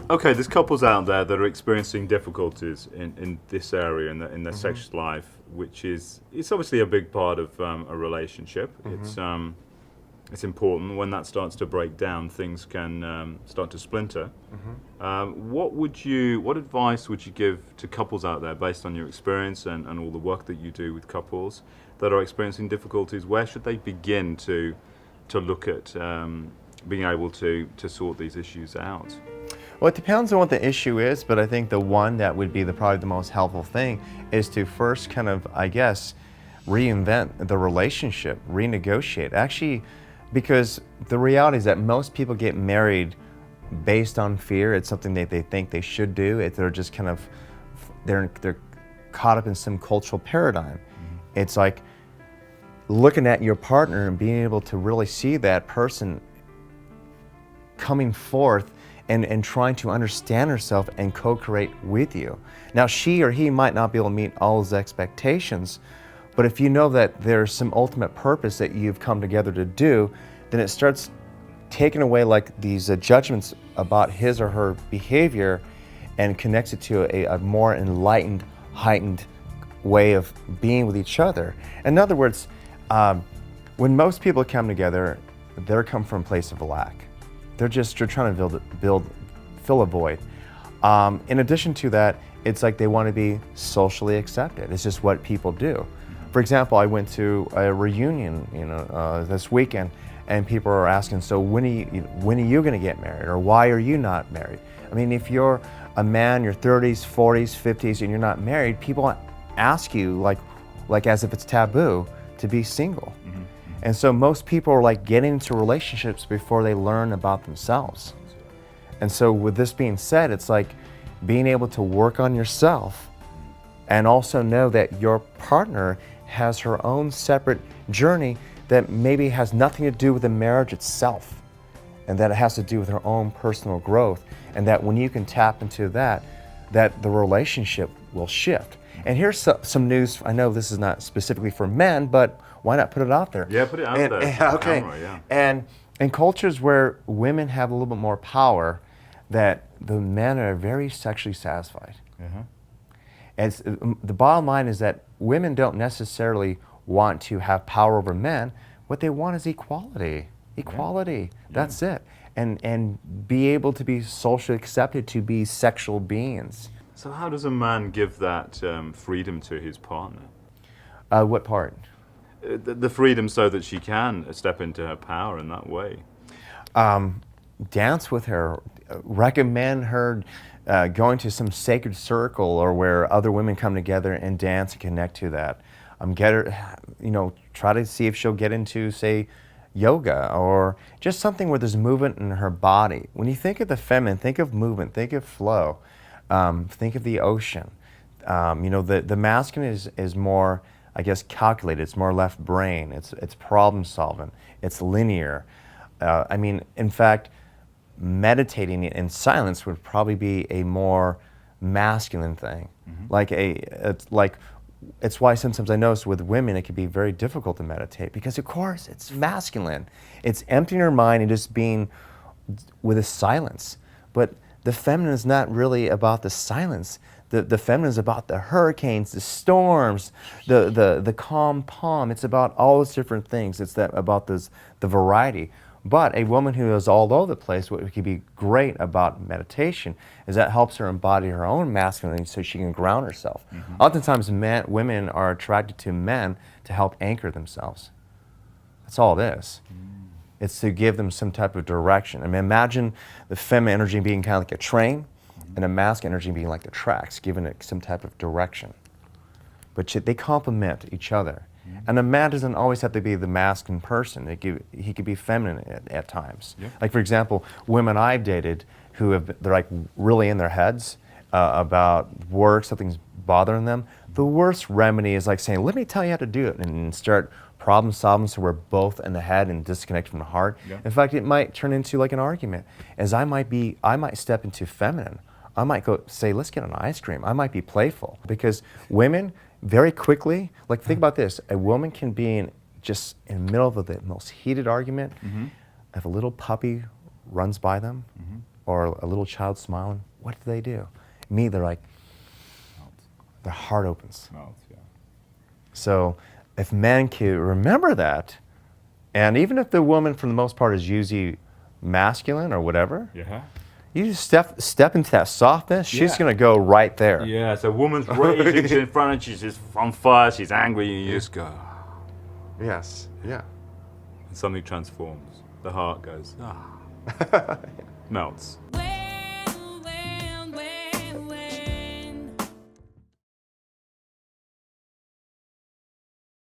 Okay, there's couples out there that are experiencing difficulties in this area in their sexual life, which is it's obviously a big part of a relationship. It's important. When that starts to break down, things can start to splinter. What advice would you give to couples out there based on your experience and all the work that you do with couples that are experiencing difficulties? Where should they begin to look at being able to sort these issues out? Well, it depends on what the issue is, but I think the one that would be probably the most helpful thing is to first kind of, I guess, reinvent the relationship, renegotiate. Actually, because the reality is that most people get married based on fear. It's something that they think they should do. They're just kind of, they're caught up in some cultural paradigm. It's like looking at your partner and being able to really see that person coming forth and trying to understand herself and co-create with you. Now, she or he might not be able to meet all his expectations, but if you know that there's some ultimate purpose that you've come together to do, then it starts taking away like these judgments about his or her behavior and connects it to a more enlightened, heightened way of being with each other. In other words, when most people come together, they come from a place of lack. They're trying to fill a void. In addition to that, it's like they want to be socially accepted. It's just what people do. For example, I went to a reunion, this weekend, and people are asking, so when are you going to get married, or why are you not married? I mean, if you're a man, your 30s, 40s, 50s, and you're not married, people ask you like as if it's taboo to be single. And so most people are like getting into relationships before they learn about themselves. And so with this being said, it's like being able to work on yourself and also know that your partner has her own separate journey that maybe has nothing to do with the marriage itself, and that it has to do with her own personal growth, and that when you can tap into that the relationship will shift. And here's some news. I know this is not specifically for men, but why not put it out there? Yeah, put it out there. Okay. Camera, yeah. And in cultures where women have a little bit more power, that the men are very sexually satisfied. And the bottom line is that women don't necessarily want to have power over men. What they want is equality. Equality. That's it. And be able to be socially accepted to be sexual beings. So how does a man give that freedom to his partner? What part? The freedom so that she can step into her power in that way. Dance with her. Recommend her going to some sacred circle or where other women come together and dance and connect to that. Get her, try to see if she'll get into, say, yoga or just something where there's movement in her body. When you think of the feminine, think of movement, think of flow, think of the ocean. The masculine is more, I guess, calculated. It's more left brain. It's problem solving. It's linear. In fact, meditating in silence would probably be a more masculine thing. It's why sometimes I notice with women it can be very difficult to meditate because, of course, it's masculine. It's emptying your mind and just being with a silence. But the feminine is not really about the silence. The feminine is about the hurricanes, the storms, the calm palm. It's about all those different things. It's about the variety. But a woman who is all over the place, what could be great about meditation is that helps her embody her own masculinity so she can ground herself. Oftentimes women are attracted to men to help anchor themselves. That's all it is. It's to give them some type of direction. Imagine the feminine energy being kind of like a train and the masculine energy being like the tracks, giving it some type of direction. But they complement each other. And a man doesn't always have to be the masculine person. He could be feminine at times. Like, for example, women I've dated they're like really in their heads about work, something's bothering them. The worst remedy is like saying, let me tell you how to do it, and start problem solving so we're both in the head and disconnected from the heart. In fact, it might turn into like an argument, as I might step into feminine. I might go say, let's get an ice cream. I might be playful because women, very quickly, like think about this, a woman can be just in the middle of the most heated argument. If a little puppy runs by them, or a little child smiling, what do? Me, they're like, their heart opens. Yeah. So if men can remember that, and even if the woman for the most part is usually masculine or whatever, Yeah. you just step into that softness, she's Yeah. going to go right there. Yeah, so a woman's raging, she's in front, and she's just on fire, she's angry, and you just go, Yes, yeah. and something transforms. The heart goes, melts.